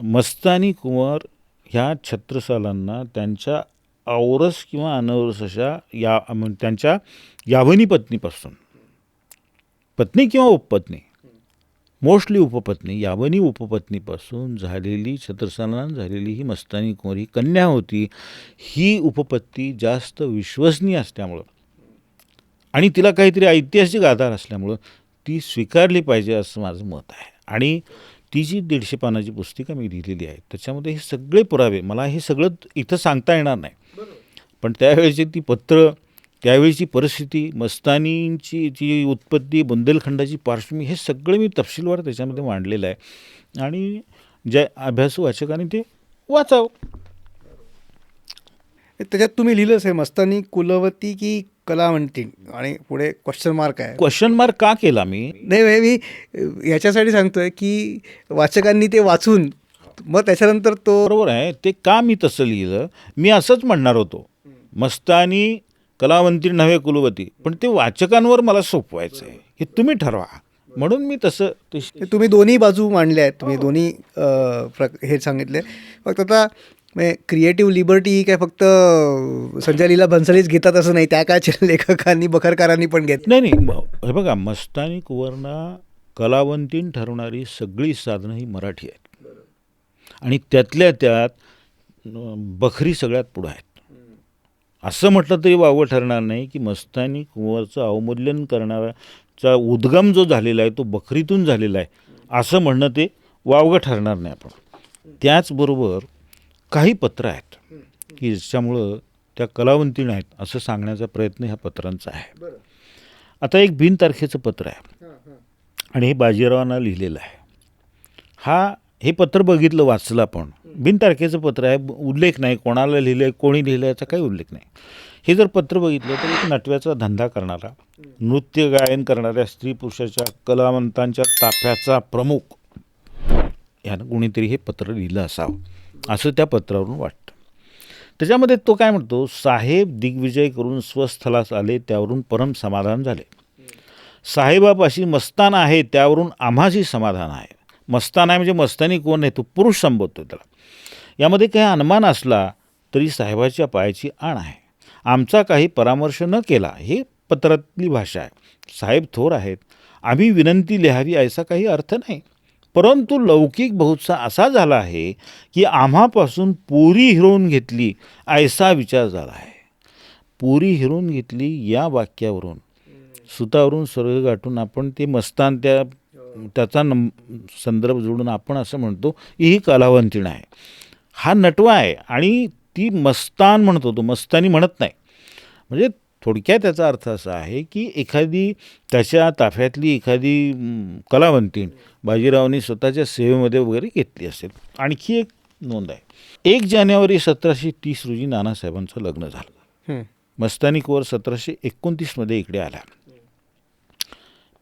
मस्तानी कुंवर ह्या छत्रसालांना त्यांच्या औरस किंवा अनौरस अशा त्यांच्या यावनी पत्नीपासून, पत्नी किंवा उपपत्नी, मोस्टली उपपत्नी, यावनी उपपत्नीपासून झालेली, छत्रसालांना झालेली ही मस्तानी कुंवर ही कन्या होती. ही उपपत्नी जास्त विश्वसनीय असल्यामुळं आणि तिला काहीतरी ऐतिहासिक आधार असल्यामुळं ती स्वीकारली पाहिजे असं माझं मत आहे. आणि ती जी 150 पानाची पुस्तिका मी लिहिलेली आहे त्याच्यामध्ये हे सगळे पुरावे, मला हे सगळं इथं सांगता येणार नाही, पण त्यावेळेची ती पत्र, त्यावेळीची परिस्थिती, मस्तानींची जी उत्पत्ती, बुंदेलखंडाची पार्श्वभूमी, हे सगळं मी तपशीलवार त्याच्यामध्ये मांडलेलं आहे आणि ज्या अभ्यासू वाचकांनी ते वाचावं. त्याच्यात तुम्ही लिहिलंच आहे मस्तानी कुलवती की कलावंती आणि पुढे क्वेश्चन मार्क आहे. क्वेश्चन मार्क का केला मी? नाही, मी ह्याच्यासाठी सांगतोय की वाचकांनी ते वाचून मग त्याच्यानंतर तो बरोबर आहे. ते का मी तसं लिहिलं, मी असंच म्हणणार होतो, मस्तानी कलावंती नव्हे कुलवती, पण ते वाचकांवर मला सोपवायचं आहे, हे तुम्ही ठरवा, म्हणून मी तसं ते तुम्ही दोन्ही बाजू मांडल्या आहेत, तुम्ही दोन्ही हे सांगितले. फक्त आता क्रिएटिव्ह लिबर्टी ही काय फक्त संजय लीला भन्सलीच घेतात असं नाही, त्या काळच्या लेखकांनी, बखरकारांनी पण घेत नाही. हे बघा, मस्तानी कुंवरना कलावंतीण ठरवणारी सगळी साधनं ही मराठी आहेत आणि त्यातल्या त्यात बखरी सगळ्यात पुढं आहेत. असं म्हटलं तरी वावगं ठरणार नाही की मस्तानी कुंवरचं अवमूल्यन करणाराचा उद्गम जो झालेला आहे तो बखरीतून झालेला आहे असं म्हणणं ते वावगं ठरणार नाही. आपण त्याचबरोबर काही पत्र आहेत की ज्याच्यामुळं त्या कलावंतीण आहेत असं सांगण्याचा प्रयत्न ह्या पत्रांचा आहे. आता एक बिनतारखेचं पत्र आहे आणि हे बाजीरावांना लिहिलेलं आहे. हे पत्र बघितलं, वाचलं, पण बिनतारखेचं पत्र आहे, उल्लेख नाही कोणाला लिहिलं आहे, कोणी लिहिलं याचा काही उल्लेख नाही. हे जर पत्र बघितलं तर एक नटव्याचा धंदा करणारा, नृत्य गायन करणाऱ्या स्त्री पुरुषाच्या कलावंतांच्या ताफ्याचा प्रमुख यानं कोणीतरी हे पत्र लिहिलं असावं असं त्या पत्रावरून वाटतं. त्याच्यामध्ये तो काय म्हणतो, साहेब दिग्विजय करून स्वस्थलास आले त्यावरून परम समाधान झाले. साहेबापाशी मस्तान आहे त्यावरून आम्हाशी समाधान आहे. मस्तान आहे म्हणजे मस्तानी कोण आहे, तो पुरुष संबोधतो त्याला. यामध्ये काही अनुमान असला तरी साहेबाच्या पायाची आण आहे. आमचा काही परामर्श न केला, हे पत्रातली भाषा आहे. साहेब थोर आहेत, आम्ही विनंती लिहावी असा काही अर्थ नाही. परंतु लौकिक बहुतसा असा झाला आहे की आम्हापासून पोरी हिरवून घेतली ऐसा विचार झाला आहे. पोरी हिरवून घेतली या वाक्यावरून, सुतावरून स्वर्ग गाठून आपण ते मस्तान त्याचा संदर्भ जोडून आपण असं म्हणतो की ही कलावंतीण आहे. हा नटवा आहे आणि ती मस्तान म्हणतो, तो मस्तानी म्हणत नाही. म्हणजे थोडक्यात त्याचा अर्थ असा आहे की एखादी त्याच्या ताफ्यातली एखादी कलावंतीण बाजीरावांनी स्वतःच्या सेवेमध्ये वगैरे घेतली असेल. आणखी एक नोंद आहे. 1 जानेवारी 1730 रोजी नानासाहेबांचं लग्न झालं. मस्तानी कुंवर 1729 इकडे आला.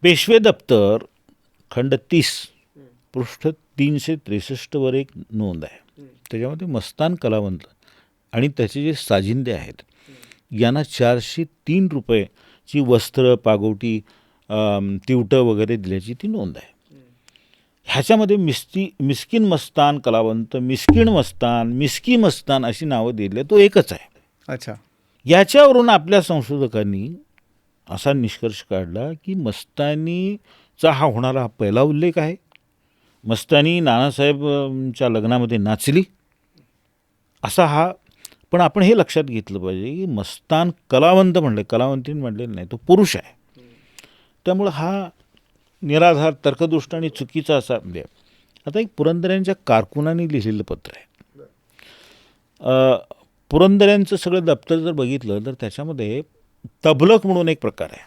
पेशवे दप्तर खंड 30 पृष्ठ 363 वर एक नोंद आहे. त्याच्यामध्ये मस्तान कलावंत आणि त्याचे जे साजिंदे आहेत यांना 403 रुपयाची वस्त्र, पागोटी, तिवटं वगैरे दिल्याची ती नोंद आहे. ह्याच्यामध्ये मिस्किन मस्तान कलावंत, मिस्किन मस्तान, मिस्की मस्तान अशी नावं दिली, तो एकच आहे. अच्छा. याच्यावरून आपल्या संशोधकांनी असा निष्कर्ष काढला की मस्तानीचा हा होणारा पहिला उल्लेख आहे. मस्तानी नानासाहेबच्या लग्नामध्ये नाचली असा हा. पण आपण हे लक्षात घेतलं पाहिजे की मस्तान कलावंत म्हणले, कलावंतीन म्हणलेलं नाही, तो पुरुष आहे. त्यामुळं हा निराधार, तर्कदुष्ट आणि चुकीचा असा म्हणजे. आता एक पुरंदऱ्यांच्या कारकुनांनी लिहिलेलं पत्र आहे. पुरंदऱ्यांचं सगळं दप्तर जर बघितलं तर त्याच्यामध्ये तबलक म्हणून एक प्रकार आहे.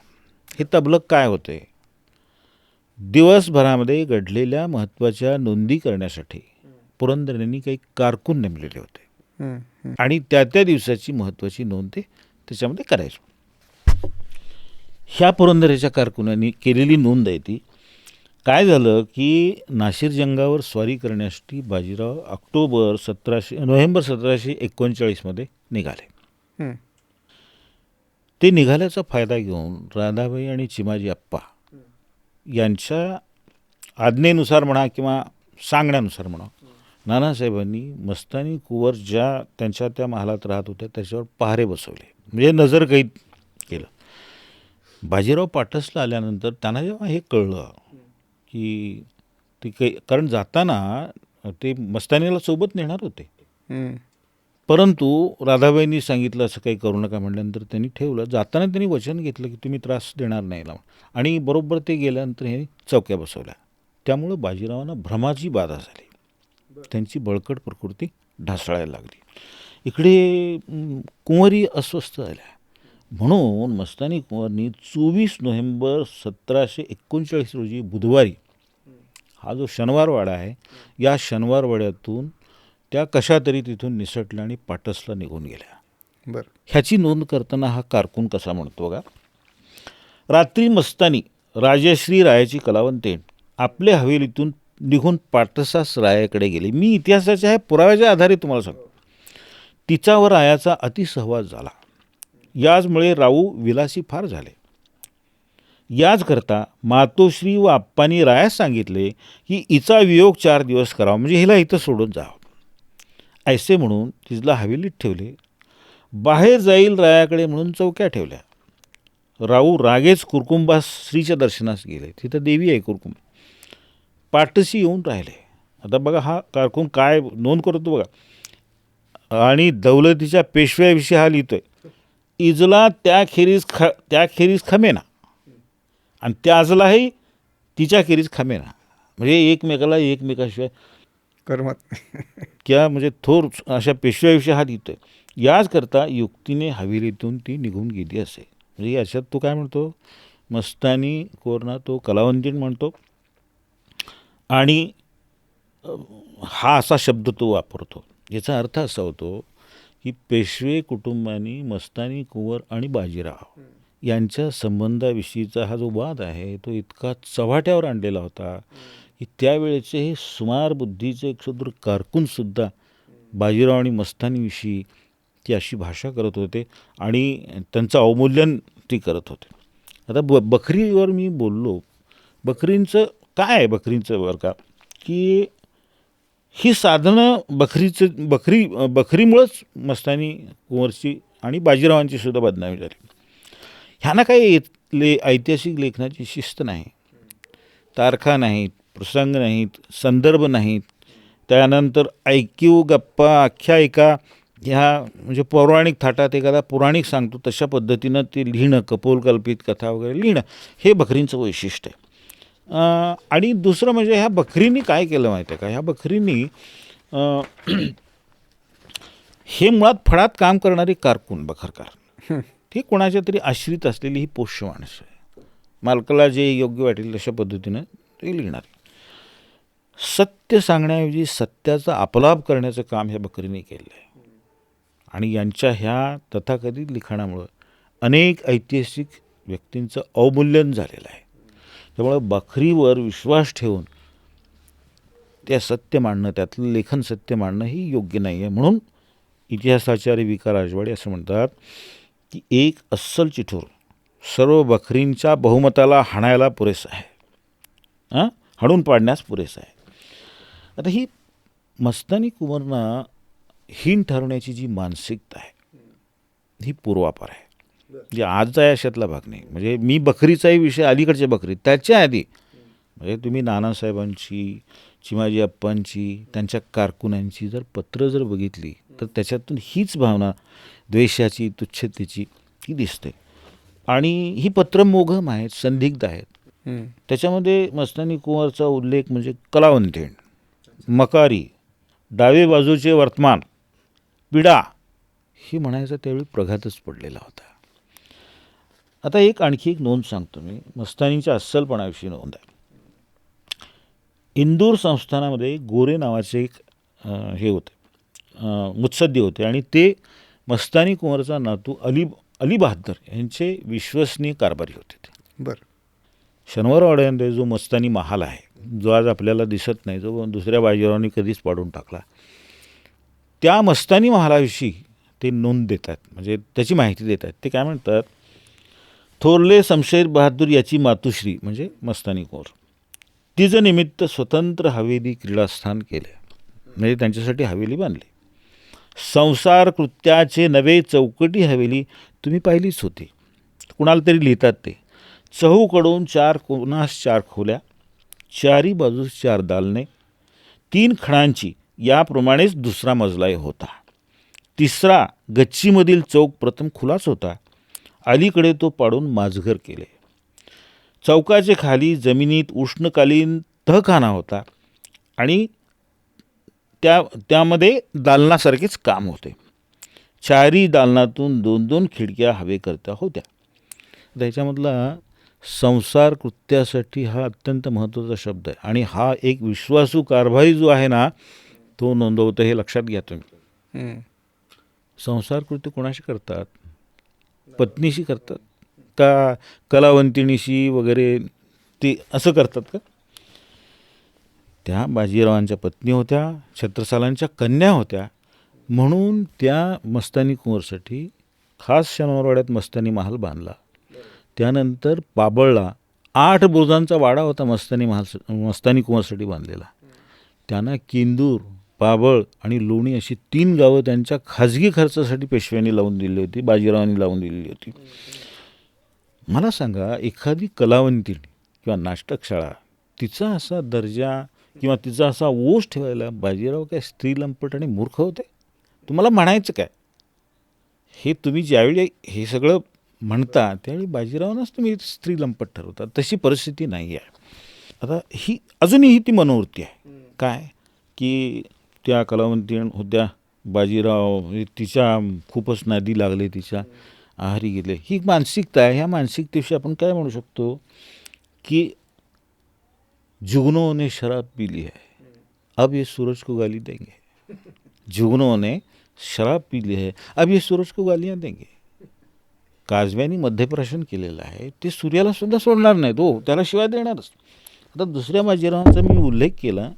हे तबलक काय होते, दिवसभरामध्ये घडलेल्या महत्त्वाच्या नोंदी करण्यासाठी पुरंदऱ्यांनी काही कारकून नेमलेले होते आणि त्या दिवसाची महत्त्वाची नोंद ते त्याच्यामध्ये करायचो. ह्या पुरंदऱ्याच्या कारकुनांनी केलेली नोंद आहे ती. काय झालं की नाशिर जंगावर स्वारी करण्यासाठी बाजीराव नोव्हेंबर 1739 निघाले. ते निघाल्याचा फायदा घेऊन राधाबाई आणि चिमाजी अप्पा यांच्या आज्ञेनुसार म्हणा किंवा सांगण्यानुसार म्हणा, नानासाहेबांनी मस्तानी कुंवर ज्या त्यांच्या त्या महालात राहत होत्या त्याच्यावर पहारे बसवले, म्हणजे नजरकैद केलं. बाजीराव पाटसला आल्यानंतर त्यांना जेव्हा हे कळलं की ते काही, कारण जाताना ते मस्तानीला सोबत नेणार होते, परंतु राधाबाईंनी सांगितलं असं काही करू नका म्हटल्यानंतर त्यांनी ठेवलं. जाताना त्यांनी वचन घेतलं की तुम्ही त्रास देणार नाही ना, आणि बरोबर ते गेल्यानंतर हे चौक्या बसवल्या. त्यामुळं बाजीरावांना भ्रमाची बाधा झाली, त्यांची बळकट प्रकृती ढासळायला लागली. इकडे कुंवरी अस्वस्थ झाल्या. म्हणून मस्तानी कुंवरनी 24 नोव्हेंबर 1739 रोजी बुधवारी, हा जो शनिवारवाडा आहे, या शनिवारवाड्यातून त्या कशा तरी तिथून निसटल्या आणि पाटसला निघून गेल्या. बरं. ह्याची नोंद करताना हा कारकून कसा म्हणतो बघा. रात्री मस्तानी राजश्री रायाची कलावंतीण आपल्या हवेलीतून निघून पाटसास रायाकडे गेली. मी इतिहासाच्या ह्या पुराव्याच्या आधारे तुम्हाला सांगतो. तिच्यावर रायाचा अतिसहवास झाला. याचमुळे राऊ विलासी फार झाले. याचकरता मातोश्री व आप्पांनी रायास सांगितले की हिचा वियोग 4 दिवस करावा, म्हणजे हिला इथं सोडून जावं. ऐसे म्हणून तिला हवेलीत ठेवले. बाहेर जाईल रायाकडे म्हणून चौक्या ठेवल्या. राऊ रागेच कुरकुंबास श्रीच्या दर्शनास गेले. तिथं देवी आहे कुरकुंब. पाटसी येऊन राहिले. आता बघा हा कारकून काय नोंद करतो बघा. आणि दौलतीच्या पेशव्याविषयी हा लिहितोय. इजला त्याखेरीज खमेना आणि त्याजलाही तिच्याखेरीज खमेना, म्हणजे एकमेकाशिवाय करमत क्या, म्हणजे थोर अशा पेशव्याविषयी हा लिहितोय. याचकरता युक्तीने हवेलीतून ती निघून गेली असे. म्हणजे याच्यात तो काय म्हणतो, मस्तानी कुंवरना तो कलावंतीण म्हणतो आणि हा असा शब्द तो वापरतो. याचा अर्थ असा होतो की पेशवे कुटुंबानी मस्तानी कुंवर आणि बाजीराव यांच्या संबंधाविषयीचा हा जो वाद आहे तो इतका चव्हाट्यावर आणलेला होता की त्यावेळेचे हे सुमार बुद्धीचे एक सुदृढ कारकूनसुद्धा बाजीराव आणि मस्तानीविषयी ती अशी भाषा करत होते आणि त्यांचं अवमूल्यन ती करत होते. आता बखरीवर मी बोललो. बखरींचं काय आहे, बखरींचं बरं का, की ही साधनं बखरीमुळंच मस्तानी कुंवरची आणि बाजीरावांची सुद्धा बदनामी झाली. ह्यांना काही ऐतिहासिक लेखनाची शिस्त नाही, तारखा नाहीत, प्रसंग नाहीत, संदर्भ नाहीत, त्यानंतर ऐकीव गप्पा आख्यायिका ह्या म्हणजे पौराणिक थाटात एखादा पौराणिक सांगतो तशा पद्धतीनं ते लिहिणं, कपोलकल्पित कथा वगैरे लिहिणं हे बखरींचं वैशिष्ट्य आहे. आणि दुसरं म्हणजे ह्या बखरींनी काय केलं माहिती आहे का, ह्या बखरींनी हे मुळात फळात काम करणारी कारकून बखरकार, ती कोणाच्या तरी आश्रित असलेली ही पोष्य माणसं आहे. मालकाला जे योग्य वाटेल तशा पद्धतीनं ते लिहिणार. सत्य सांगण्याऐवजी सत्याचा अपलाप करण्याचं काम ह्या बखरीने केलं आहे. आणि यांच्या ह्या तथाकथित लिखाणामुळं अनेक ऐतिहासिक व्यक्तींचं अवमूल्यन झालेलं आहे. त्यामुळं बखरीवर विश्वास ठेवून त्या सत्य मांडणं, त्यातलं लेखन सत्य मांडणं ही योग्य नाही आहे. म्हणून इतिहासाचार्य वि. का. राजवाडे असं म्हणतात की एक अस्सल चिठोर सर्व बखरींच्या बहुमताला हाणायला पुरेसं आहे, हाणून पाडण्यास पुरेसं आहे. आता ही मस्तानी कुंवरना हीन ठरवण्याची जी मानसिकता आहे ही पूर्वापार आहे. म्हणजे आजचा याशातला भाग नाही. म्हणजे मी बखरीचाही विषय अलीकडच्या बखरी त्याच्या आधी म्हणजे तुम्ही नानासाहेबांची, चिमाजी अप्पांची, त्यांच्या कारकुनांची जर पत्र जर बघितली तर त्याच्यातून हीच भावना द्वेषाची, तुच्छतेची ही दिसते. आणि ही पत्र मोघम आहेत, संदिग्ध आहेत. त्याच्यामध्ये मस्तानी कुंवरचा उल्लेख म्हणजे कलावंतीण, मकारी, डावे बाजूचे वर्तमान, पिढा ही म्हणायचा त्यावेळी प्रघातच पडलेला होता. आता आणखी एक नोंद सांगतो मी, मस्तानीच्या अस्सलपणाविषयी नोंद आहे. इंदूर संस्थानामध्ये गोरे नावाचे एक हे होते, मुत्सद्दी होते, आणि ते मस्तानी कुंवरचा नातू अली बहाद्दर यांचे विश्वसनीय कारभारी होते. बरं. शनिवारवाड्यामध्ये जो मस्तानी महाल आहे, जो आज आपल्याला दिसत नाही, जो दुसऱ्या बाजीरावांनी कधीच पाडून टाकला, त्या मस्तानी महालाविषयी ते नोंद देतात, म्हणजे त्याची माहिती देतात. ते काय म्हणतात, थोरले शमशेर बहादूर याची मातुश्री म्हणजे मस्तानी कुंवर तिचं निमित्त स्वतंत्र हवेली क्रीडास्थान केले, म्हणजे त्यांच्यासाठी हवेली बांधली. संसार कृत्याचे नवे चौकटी हवेली तुम्ही पाहिलीच होती, कुणाला तरी लिहितात ते. चहूकडून 4 कोनास 4 खोल्या, चारी बाजूस 4 दालने, 3 खणांची याप्रमाणेच दुसरा मजलाही होता. तिसरा गच्चीमधील चौक प्रथम खुलाच होता, अलीकडे तो पाडून माझघर केले. चौकाचे खाली जमिनीत उष्णकालीन तहखाना होता आणि त्यामध्ये दालनासारखेच काम होते. 4ही दालनातून 2-2 खिडक्या हवेकरता होत्या. त्याच्यामधला संसार कृत्यासाठी हा अत्यंत महत्त्वाचा शब्द आहे, आणि हा एक विश्वासू कारभारी जो आहे ना तो नोंदवतो, हे लक्षात घ्या तुम्ही. संसार कृत्य कोणाशी करतात? पत्नीशी करतात का कलावंतिणीशी वगैरे, ते असं करतात का? त्या बाजीरावांच्या पत्नी होत्या, छत्रसालांच्या कन्या होत्या, म्हणून त्या मस्तानी कुंवरसाठी खास शनिवारवाड्यात मस्तानी महाल बांधला. त्यानंतर पाबळला 8 बुरुजांचा वाडा होता मस्तानी कुंवरसाठी बांधलेला. त्यांना किंदूर, पाबळ आणि लोणी अशी 3 गावं त्यांच्या खाजगी खर्चासाठी पेशव्यांनी लावून दिली होती, बाजीरावांनी लावून दिलेली होती. मला सांगा, एखादी कलावंतीण किंवा नाटकशाळा तिचा असा दर्जा किंवा तिचा असा ओझ ठेवायला बाजीराव काय स्त्री लंपट आणि मूर्ख होते? तुम्हाला म्हणायचं काय? हे तुम्ही ज्यावेळी हे सगळं म्हणता त्यावेळी बाजीरावांनाच तुम्ही स्त्री लंपट ठरवता. तशी परिस्थिती नाही आहे. आता ही अजूनही ती मनोवृत्ती आहे काय, की त्या कलावंतीण होत्या, बाजीराव तिच्या खूपच नादी लागले, तिच्या आहारी गेले, ही मानसिकता आहे. ह्या मानसिकतेविषयी आपण काय म्हणू शकतो की जुगनों ने शराब पी ली है, अब ये सूरज को गाली देंगे. जुगनों ने शराब पी ली है, अब ये सूरज को गालियाँ देंगे. काजव्यांनी मध्यप्राशन केलेलं आहे, ते सूर्याला सुद्धा सोडणार नाहीत, हो त्याला शिवाय देणारच. आता दुसऱ्या बाजीरावांचा मी उल्लेख केला,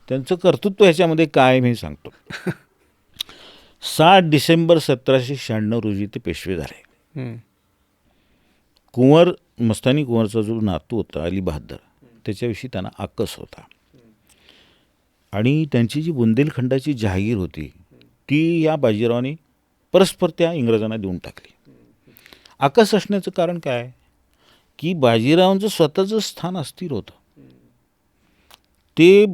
त्यांचं कर्तृत्व ह्याच्यामध्ये काय मी सांगतो. 7 डिसेंबर 1796 रोजी ते पेशवे झाले. कुंवर मस्तानी कुंवरचा जो नातू होता अली बहाद्दर, त्याच्याविषयी त्यांना आकस होता. आणि त्यांची जी बुंदेलखंडाची जहागीर होती ती या बाजीरावाने परस्पर त्या इंग्रजांना देऊन टाकली. आकस असण्याचं कारण काय की बाजीरावांचं स्वतःचं स्थान अस्थिर होतं ते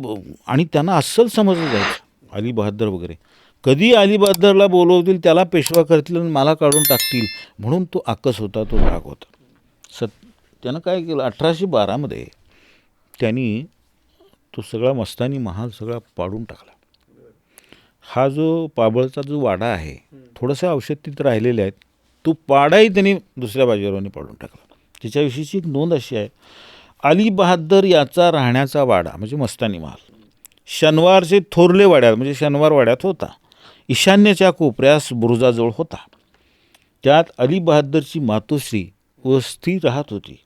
आणि त्यांना अस्सल समजलं जायचं अली बहादर वगैरे. कधी अली बहादरला बोलवतील त्याला पेशवा करतील आणि मला काढून टाकतील म्हणून तो आकस होता, तो राग होता. त्यानं काय केलं 1812 त्यांनी तो सगळा मस्तानी महाल सगळा पाडून टाकला. हा जो पाबळचा जो वाडा आहे थोडंसं औषध तिथं राहिलेले आहेत तो पाडाही त्यांनी दुसऱ्या बाजीरावांनी पाडून टाकला. त्याच्याविषयीची एक नोंद अशी आहे अली बहादर याचा राहण्याचा वाडा म्हणजे मस्तानी महाल शनिवारचे थोरले वाड्यात म्हणजे शनिवार वाड्यात होता. ईशान्येच्या कोपऱ्यास बुरुजाजवळ होता. त्यात अली बहादरची मातोश्री वस्ती राहत होती.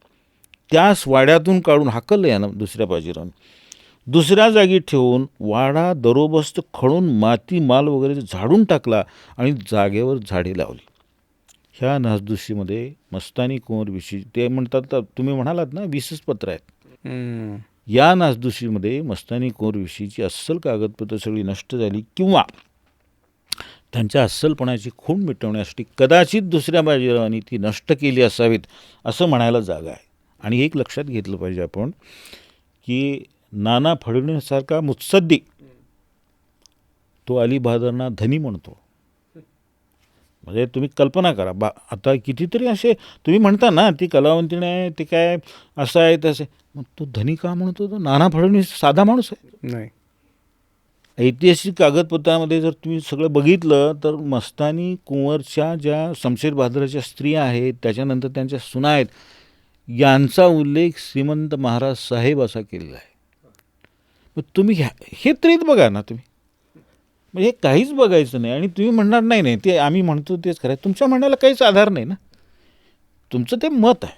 त्यास वाड्यातून काढून हाकललं यानं दुसऱ्या बाजीरावानं. दुसऱ्या जागी ठेवून वाडा दरोबस्त खणून माती माल वगैरे झाडून टाकला आणि जागेवर झाडे लावली. ह्या नासधुशीमध्ये मस्तानी कुंवरविषयी ते म्हणतात तर तुम्ही म्हणालात ना 20च पत्र आहेत. या नासधुशीमध्ये मस्तानी कुंवरविषयीची अस्सल कागदपत्र सगळी नष्ट झाली किंवा त्यांच्या अस्सलपणाची खूण मिटवण्यासाठी कदाचित दुसऱ्या बाजीरावांनी ती नष्ट केली असावीत असं म्हणायला जागा आहे. आणि एक लक्षात घेतलं पाहिजे आपण की नाना फडणवीसारखा मुत्सद्दी तो अली बहादरना धनी म्हणतो. म्हणजे तुम्ही कल्पना करा आता कितीतरी असे तुम्ही म्हणता ना ती कलावंतीने आहे ते काय असं आहे तसे मग तो धनी का म्हणतो. तो नाना फडणवीस साधा माणूस आहे. नाही ऐतिहासिक कागदपत्रामध्ये जर तुम्ही सगळं बघितलं तर मस्तानी कुंवरच्या ज्या शमशेर बहादराच्या स्त्रिया आहेत त्याच्यानंतर त्यांच्या सुना आहेत यांचा उल्लेख श्रीमंत महाराज साहेब असा केलेला आहे. मग तुम्ही हे तरीच बघा ना तुम्ही म्हणजे हे काहीच बघायचं नाही आणि तुम्ही म्हणणार नाही नाही ते आम्ही म्हणतो तेच खरं आहे. तुमच्या म्हणण्याला काहीच आधार नाही ना. तुमचं ते मत आहे.